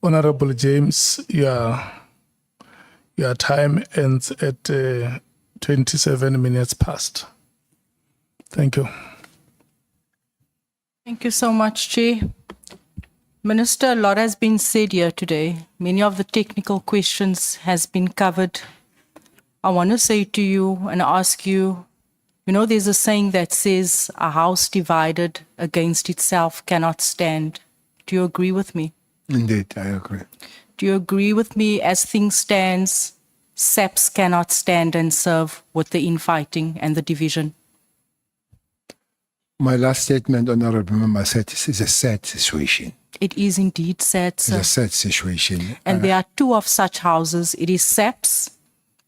Honorable James, your time ends at 27 minutes past. Thank you. Thank you so much, Chair. Minister, a lot has been said here today. Many of the technical questions has been covered. I want to say to you and ask you, you know, there's a saying that says, a house divided against itself cannot stand. Do you agree with me? Indeed, I agree. Do you agree with me, as things stands, SAPS cannot stand and serve with the infighting and the division? My last statement, Honorable Member, said this is a sad situation. It is indeed sad, sir. It's a sad situation. And there are two of such houses. It is SAPS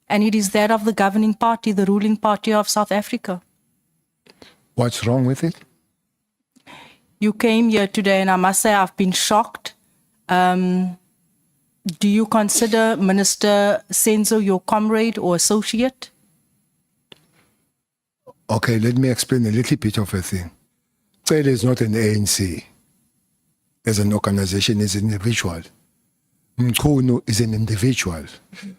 and it is that of the governing party, the ruling party of South Africa. What's wrong with it? You came here today and I must say I've been shocked. Do you consider Minister Senzo your comrade or associate? Okay, let me explain a little bit of a thing. Cele is not an ANC. As an organization, is an individual. Mkhunu is an individual.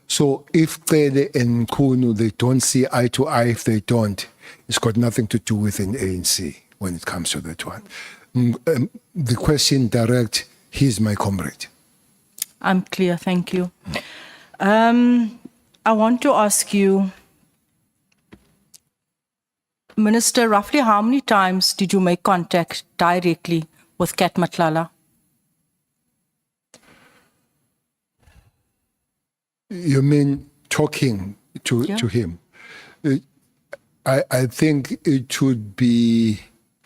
So if Cele and Mkhunu, they don't see eye to eye, if they don't, it's got nothing to do with an ANC when it comes to that one. The question direct, he's my comrade. I'm clear, thank you. I want to ask you, Minister, roughly how many times did you make contact directly with Kat Matlala? You mean talking to him? I think it should be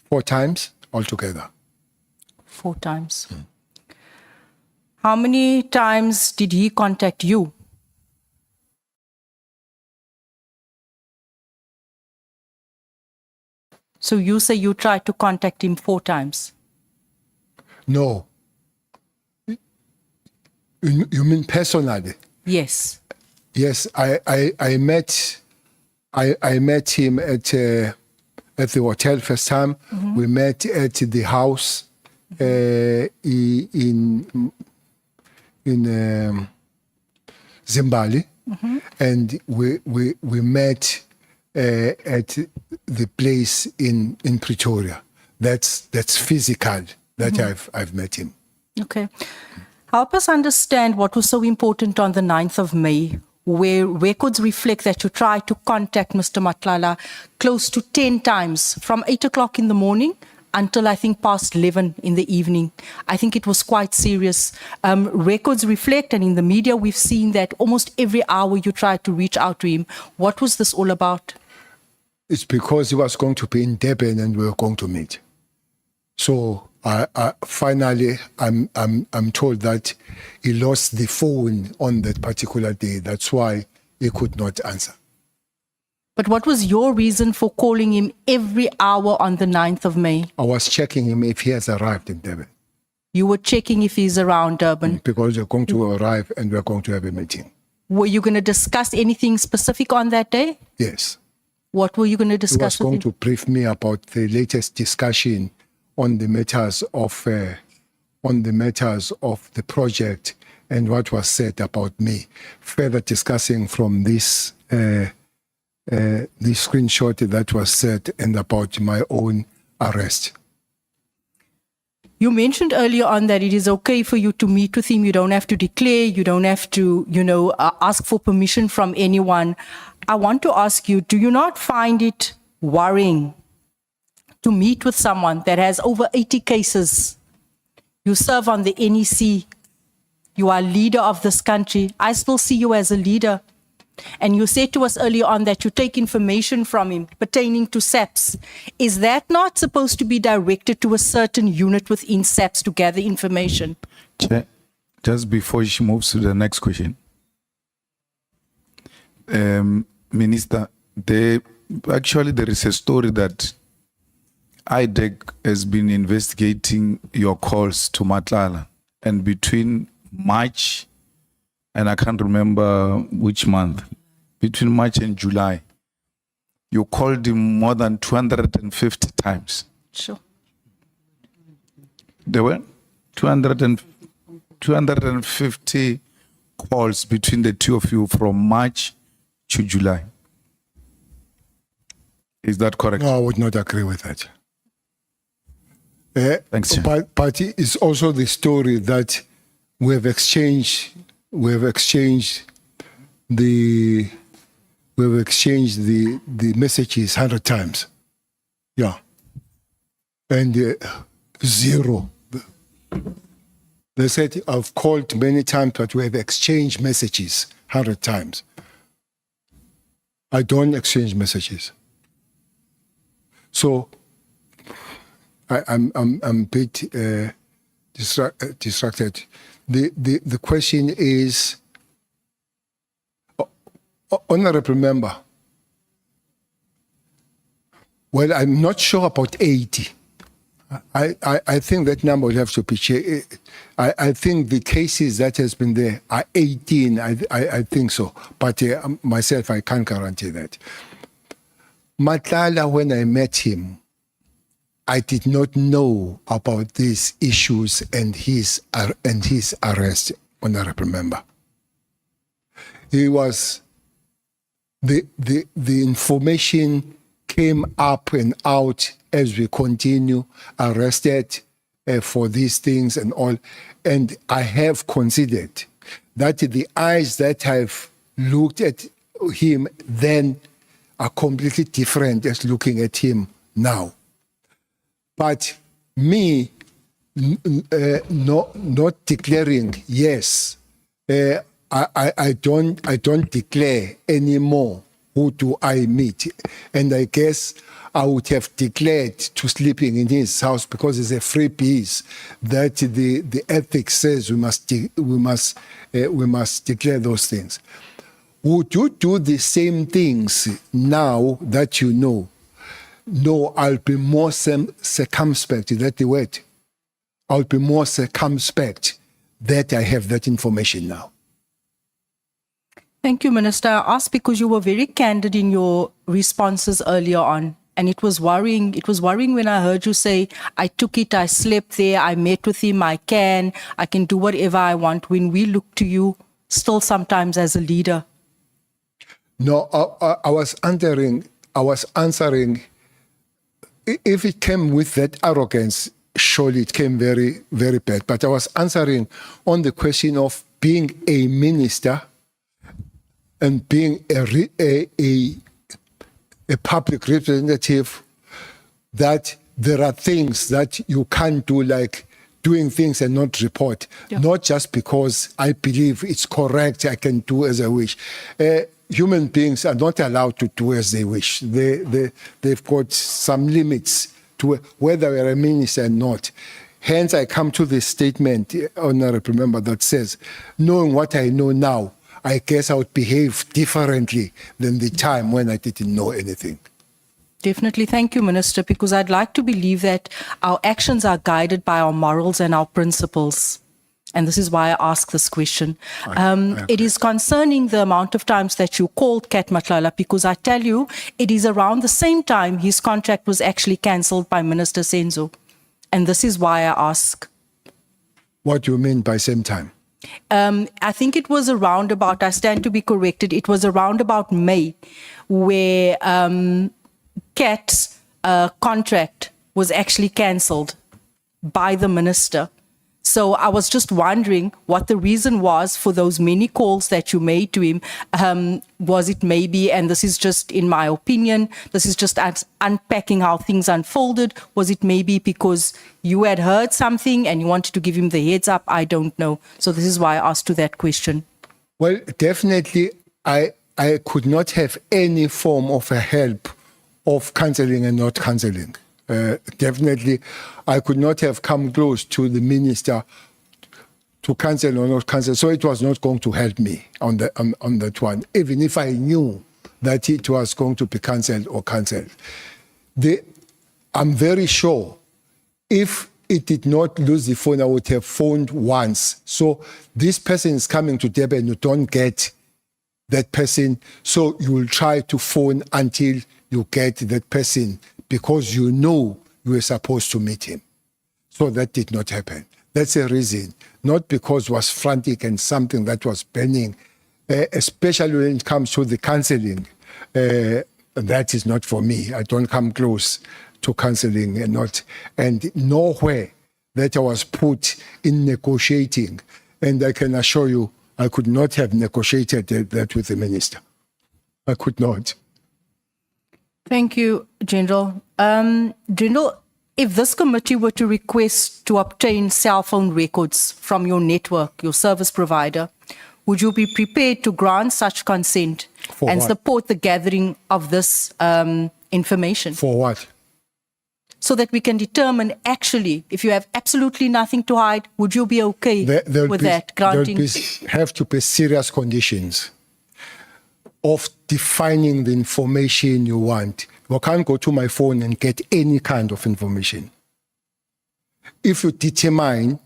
4 times altogether. 4 times. How many times did he contact you? So you say you tried to contact him 4 times? No. You mean personally? Yes. Yes, I met him at the hotel first time. Mm-hmm. We met at the house in Zimbabwe, mm-hmm. And we met at the place in Pretoria. That's physical. That mm-hmm. I've met him. Okay. Help us understand what was so important on the 9th of May, where records reflect that you tried to contact Mr. Matlala close to 10 times from 8 o'clock in the morning until I think past 11 in the evening. I think it was quite serious. Records reflect, and in the media we've seen that almost every hour you tried to reach out to him. What was this all about? It's because he was going to be in Durban and we were going to meet. So finally, I'm told that he lost the phone on that particular day. That's why he could not answer. But what was your reason for calling him every hour on the 9th of May? I was checking him if he has arrived in Durban. You were checking if he's around Durban? Because we're going to arrive and we're going to have a meeting. Were you going to discuss anything specific on that day? Yes. What were you going to discuss with him? He was going to brief me about the latest discussion on the matters of the project and what was said about me. Further discussing from this the screenshot that was said and about my own arrest. You mentioned earlier on that it is okay for you to meet with him. You don't have to declare. You don't have to, ask for permission from anyone. I want to ask you, do you not find it worrying to meet with someone that has over 80 cases? You serve on the NEC. You are leader of this country. I still see you as a leader. And you said to us earlier on that you take information from him pertaining to SAPS. Is that not supposed to be directed to a certain unit within SAPS to gather information? Chair, just before she moves to the next question. Minister, actually there is a story that IDEC has been investigating your calls to Matlala, and between March and I can't remember which month, between March and July, you called him more than 250 times. Sure. There were 200 and 250 calls between the two of you from March to July. Is that correct? No, I would not agree with that. Thanks, Chair. But it's also the story that we have exchanged the messages 100 times. Yeah. And zero. They said, I've called many times, but we have exchanged messages 100 times. I don't exchange messages. So I'm a bit distracted. The question is, Honorable Member, well, I'm not sure about 80. I think that number will have to be checked. I think the cases that has been there are 18. I think so. But myself, I can't guarantee that. Matlala, when I met him, I did not know about these issues and his arrest, Honorable Member. He was, the information came up and out as we continue, arrested for these things and all. And I have considered that the eyes that I've looked at him then are completely different as looking at him now. But me not declaring yes, I don't declare anymore who do I meet. And I guess I would have declared to sleeping in his house because it's a free piece that the ethics says we must declare those things. Would you do the same things now that you know? No, I'll be more circumspect. Is that the word? I'll be more circumspect that I have that information now. Thank you, Minister. I asked because you were very candid in your responses earlier on. And it was worrying. It was worrying when I heard you say, I took it, I slept there, I met with him, I can do whatever I want, when we look to you still sometimes as a leader. No, I was answering, if it came with that arrogance, surely it came very, very bad. But I was answering on the question of being a minister and being a public representative, that there are things that you can't do, like doing things and not report. Yeah. Not just because I believe it's correct, I can do as I wish. Human beings are not allowed to do as they wish. They've got some limits to whether you're a minister or not. Hence, I come to this statement, Honorable Member, that says, knowing what I know now, I guess I would behave differently than the time when I didn't know anything. Definitely. Thank you, Minister, because I'd like to believe that our actions are guided by our morals and our principles. And this is why I ask this question. It is concerning the amount of times that you called Kat Matlala, because I tell you, it is around the same time his contract was actually cancelled by Minister Senzo. And this is why I ask. What do you mean by same time? I think it was around about, I stand to be corrected, it was around about May, where Kat's contract was actually cancelled by the minister. So I was just wondering what the reason was for those many calls that you made to him. Was it maybe, and this is just in my opinion, this is just unpacking how things unfolded, was it maybe because you had heard something and you wanted to give him the heads up? I don't know. So this is why I asked you that question. Well, definitely I could not have any form of a help of cancelling and not cancelling. Definitely, I could not have come close to the minister to cancel or not cancel. So it was not going to help me on that one, even if I knew that it was going to be cancelled or cancelled. I'm very sure if it did not lose the phone, I would have phoned once. So this person is coming to Durban, you don't get that person. So you will try to phone until you get that person, because you know you were supposed to meet him. So that did not happen. That's the reason not because it was frantic and something that was burning, especially when it comes to the counseling. That is not for me. I don't come close to counseling and nowhere that I was put in negotiating. And I can assure you, I could not have negotiated that with the minister. I could not. Thank you, General. General, if this committee were to request to obtain cell phone records from your network, your service provider, would you be prepared to grant such consent and what? support the gathering of this information? For what? So that we can determine actually, if you have absolutely nothing to hide, would you be okay with that granting? Have to be serious conditions of defining the information you want. You can't go to my phone and get any kind of information. If you determine,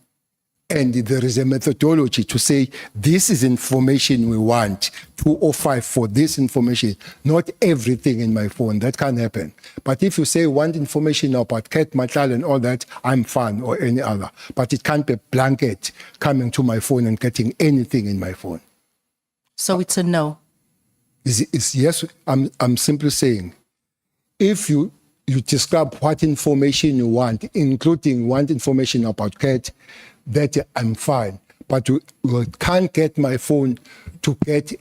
and there is a methodology to say, this is information we want, 205 for this information, not everything in my phone, that can't happen. But if you say want information about Cat Matlal and all that, I'm fine, or any other. But it can't be blanket coming to my phone and getting anything in my phone. So it's a no. It's yes, I'm simply saying, if you describe what information you want, including want information about Cat, that I'm fine. But you can't get my phone to get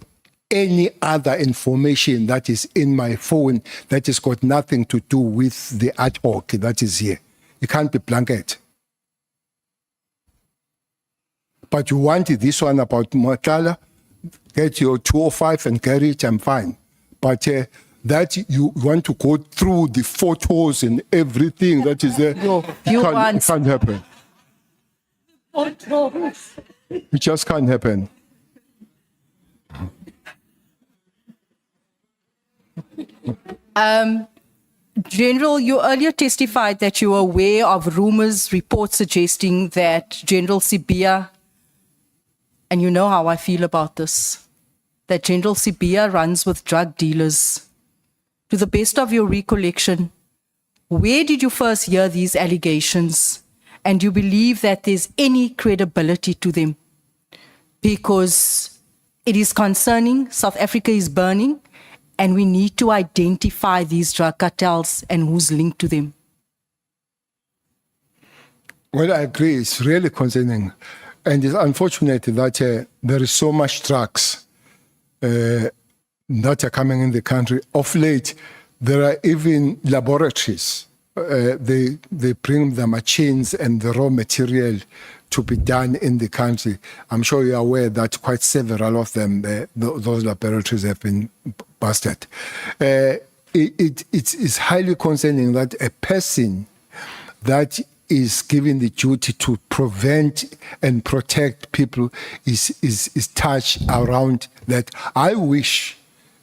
any other information that is in my phone that has got nothing to do with the ad hoc that is here. It can't be blanket. But you want this one about Matala, get your 205 and carry it, I'm fine. But that you want to go through the photos and everything that is there, it can't happen. It just can't happen. General, you earlier testified that you were aware of rumors, reports suggesting that General Sibia, and you know how I feel about this, that General Sibia runs with drug dealers. To the best of your recollection, where did you first hear these allegations? And do you believe that there's any credibility to them? Because it is concerning, South Africa is burning, and we need to identify these drug cartels and who's linked to them. Well, I agree. It's really concerning. And it's unfortunate that there is so much drugs that are coming in the country. Of late, there are even laboratories. They bring the machines and the raw material to be done in the country. I'm sure you're aware that quite several of them, those laboratories have been busted. It's highly concerning that a person that is given the duty to prevent and protect people is touched around that. I wish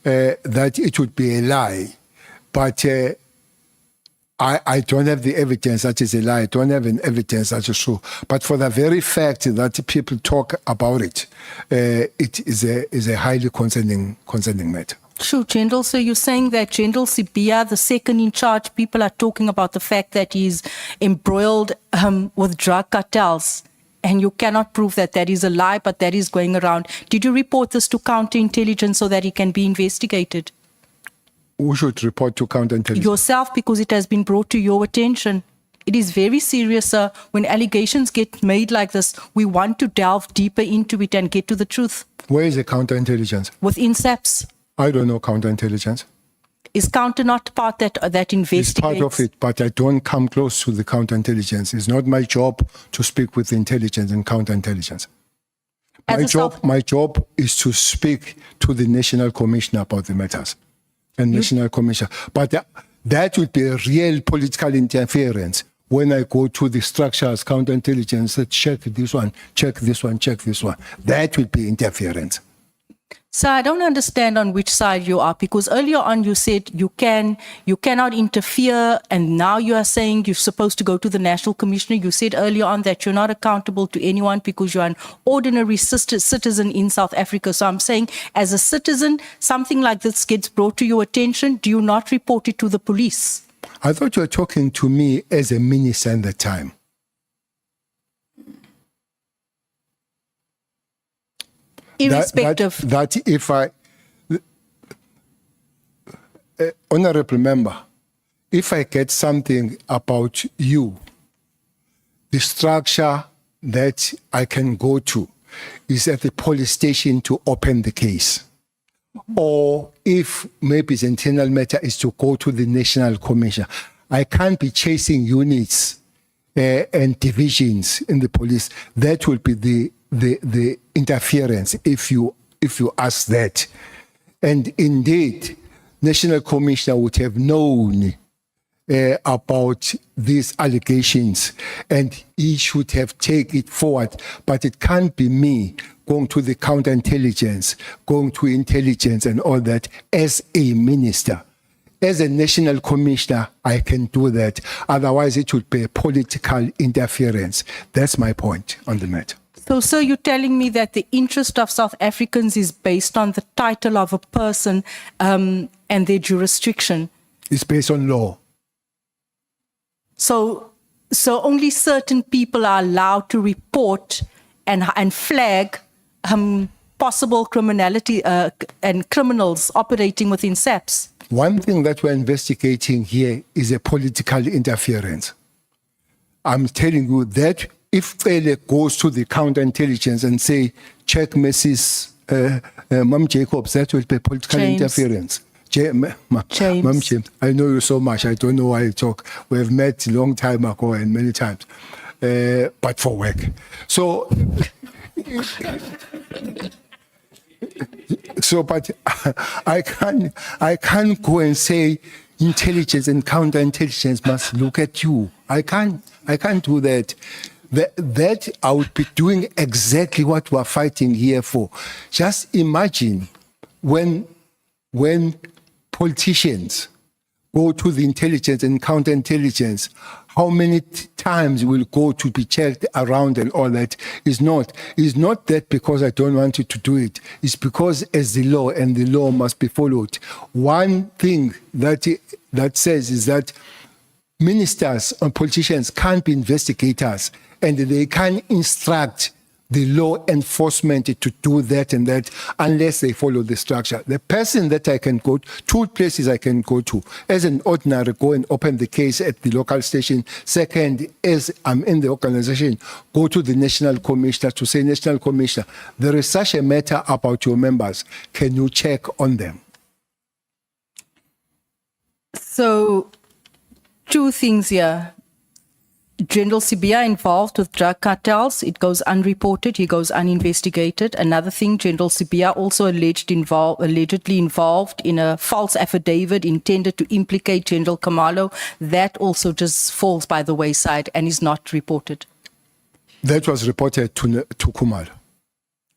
that it would be a lie, but I don't have the evidence that is a lie. I don't have an evidence that is true. But for the very fact that people talk about it, it is a highly concerning matter. True, General. So you're saying that General Sibia, the second in charge, people are talking about the fact that he's embroiled with drug cartels, and you cannot prove that that is a lie, but that is going around. Did you report this to counterintelligence so that he can be investigated? Who should report to counterintelligence? Yourself, because it has been brought to your attention. It is very serious, sir. When allegations get made like this, we want to delve deeper into it and get to the truth. Where is the counterintelligence? Within SAPS. I don't know counterintelligence. Is counter not part that investigates? It's part of it, but I don't come close to the counterintelligence. It's not my job to speak with intelligence and counterintelligence. My job is to speak to the National Commissioner about the matters. And National Commissioner. But that would be a real political interference when I go to the structures, counterintelligence, check this one, check this one, check this one. That would be interference. So I don't understand on which side you are, because earlier on you said you cannot interfere, and now you are saying you're supposed to go to the National Commissioner. You said earlier on that you're not accountable to anyone because you're an ordinary citizen in South Africa. So I'm saying, as a citizen, something like this gets brought to your attention. Do you not report it to the police? I thought you were talking to me as a minister at the time. irrespective. That if honorable member, if I get something about you, the structure that I can go to is at the police station to open the case. Or if maybe the internal matter is to go to the National Commission. I can't be chasing units and divisions in the police. That will be the interference if you ask that. And indeed, National Commissioner would have known about these allegations, and he should have taken it forward. But it can't be me going to the counterintelligence, going to intelligence and all that as a minister. As a national commissioner, I can do that. Otherwise, it would be a political interference. That's my point on the matter. So, sir, you're telling me that the interest of South Africans is based on the title of a person and their jurisdiction. It's based on law. So only certain people are allowed to report and flag possible criminality and criminals operating within SAPS. One thing that we're investigating here is a political interference. I'm telling you that if Cele goes to the counterintelligence and say, check Mrs. Mom Jacobs, that will be political interference. James. Mom James, I know you so much. I don't know why you talk. We have met a long time ago and many times, but for work. So, but I can't go and say intelligence and counterintelligence must look at you. I can't do that. That I would be doing exactly what we're fighting here for. Just imagine when politicians go to the intelligence and counterintelligence, how many times will go to be checked around and all that. It's not that because I don't want you to do it. It's because as the law, and the law must be followed. One thing that says is that ministers and politicians can't be investigators, and they can't instruct the law enforcement to do that and that unless they follow the structure. The person that I can go to, two places I can go to, as an ordinary, go and open the case at the local station. Second, as I'm in the organization, go to the National Commissioner to say, National Commissioner, there is such a matter about your members. Can you check on them? So, two things here. General Sibia involved with drug cartels, it goes unreported, he goes uninvestigated. Another thing, General Sibia also allegedly involved in a false affidavit intended to implicate General Khumalo. That also just falls by the wayside and is not reported. That was reported to Khumalo.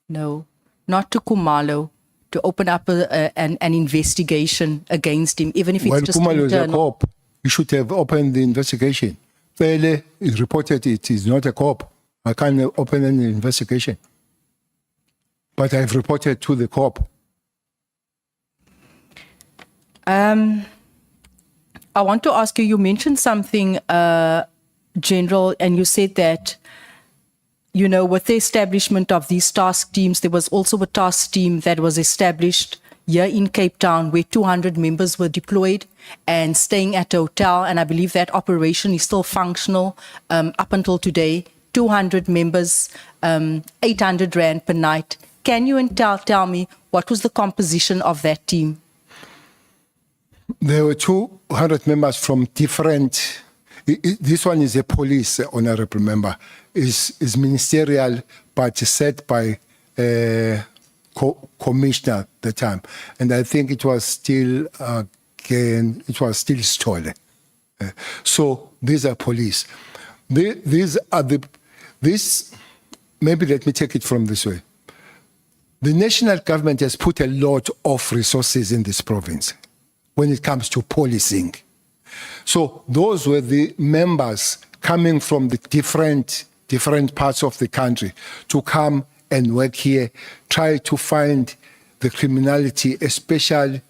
No, not to Khumalo, to open up an investigation against him, even if it's just Khumalo internal. is a cop. You should have opened the investigation. Cele is reported it is not a cop. I can't open any investigation. But I've reported to the cop. I want to ask you, you mentioned something, General, and you said that, you know, with the establishment of these task teams, there was also a task team that was established here in Cape Town where 200 members were deployed and staying at a hotel. And I believe that operation is still functional up until today. 200 members, 800 Rand per night. Can you tell me what was the composition of that team? There were 200 members from different... This one is a police, honorable member. Is ministerial, but set by... commissioner at the time, and I think it was still Stole. So these are police. Maybe let me take it from this way. The national government has put a lot of resources in this province when it comes to policing. So those were the members coming from the different parts of the country to come and work here, try to find the criminality, especially,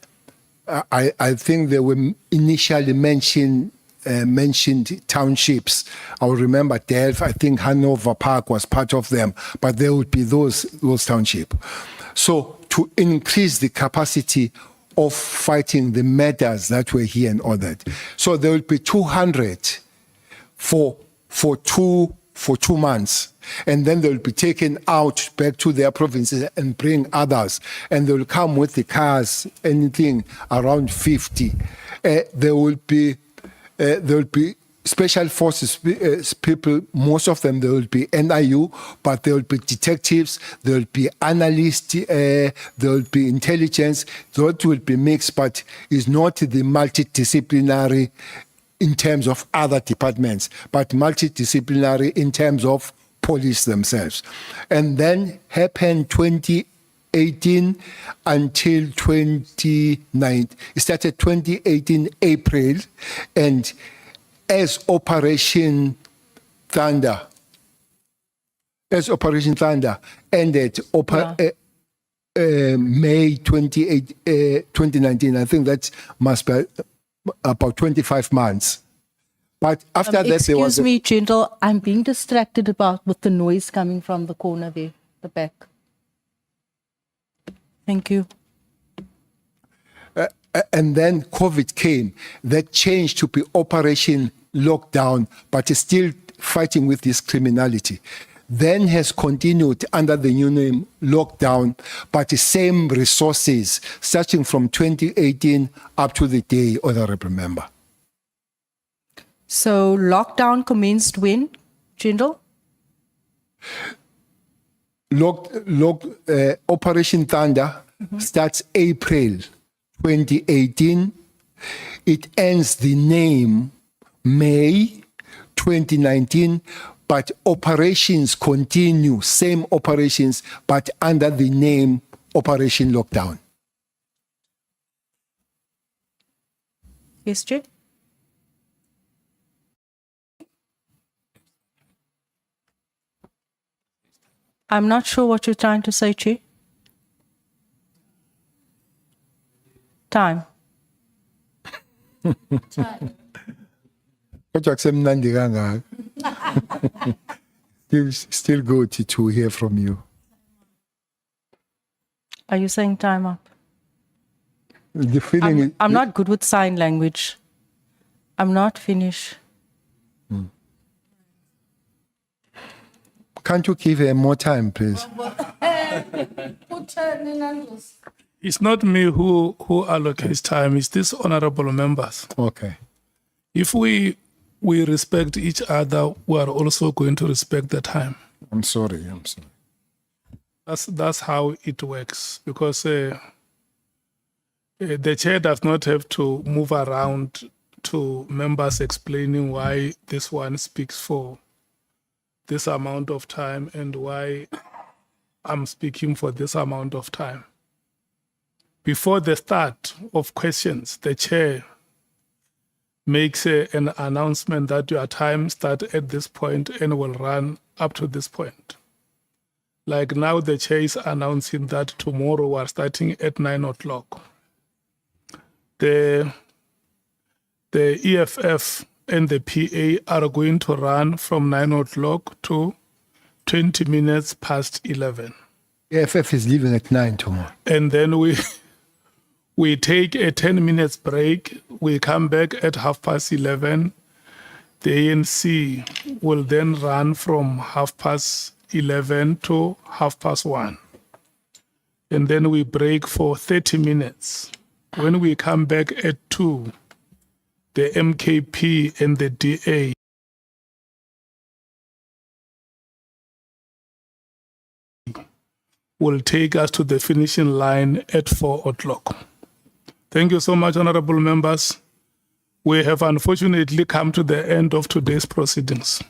I think they were initially mentioned townships. I will remember Delft, I think Hanover Park was part of them, but there would be those townships. So to increase the capacity of fighting the matters that were here and all that. So there will be 200 for 2 months. And then they'll be taken out back to their provinces and bring others. And they'll come with the cars, anything around 50. There will be special forces people, most of them, there will be NIU, but there will be detectives, there will be analysts, there will be intelligence. That will be mixed, but it's not the multidisciplinary in terms of other departments, but multidisciplinary in terms of police themselves. And then happened 2018 until 2019. It started 2018 April, and as Operation Thunder ended May 28, 2019. I think that must be about 25 months. But after that, there was... Excuse me, General, I'm being distracted with the noise coming from the corner there, the back. Thank you. And then COVID came. That changed to be Operation Lockdown, but is still fighting with this criminality. Then has continued under the new name Lockdown, but the same resources, starting from 2018 up to the day, Honorable Member. So lockdown commenced when, General? Operation Thunder starts April 2018. It ends the name May 2019, but operations continue, same operations, but under the name Operation Lockdown. Yes, Jay? I'm not sure what you're trying to say, Chi. Time. Still good to hear from you. Are you saying time up? The feeling I'm not good with sign language. I'm not finished. Can't you give her more time, please? It's not me who allocates time, it's these honorable members. Okay. If we respect each other, we are also going to respect the time. I'm sorry. That's how it works, because the chair does not have to move around to members explaining why this one speaks for this amount of time and why I'm speaking for this amount of time. Before the start of questions, the chair makes an announcement that your time starts at this point and will run up to this point. Like now, the chair is announcing that tomorrow we're starting at 9 o'clock. The EFF and the PA are going to run from 9 o'clock to 20 minutes past 11. EFF is leaving at 9 tomorrow. And then we take a 10 minutes break. We come back at 11:30. The ANC will then run from 11:30 to 1:30. And then we break for 30 minutes. When we come back at 2, the MKP and the DA will take us to the finishing line at 4 o'clock. Thank you so much, honorable members. We have unfortunately come to the end of today's proceedings.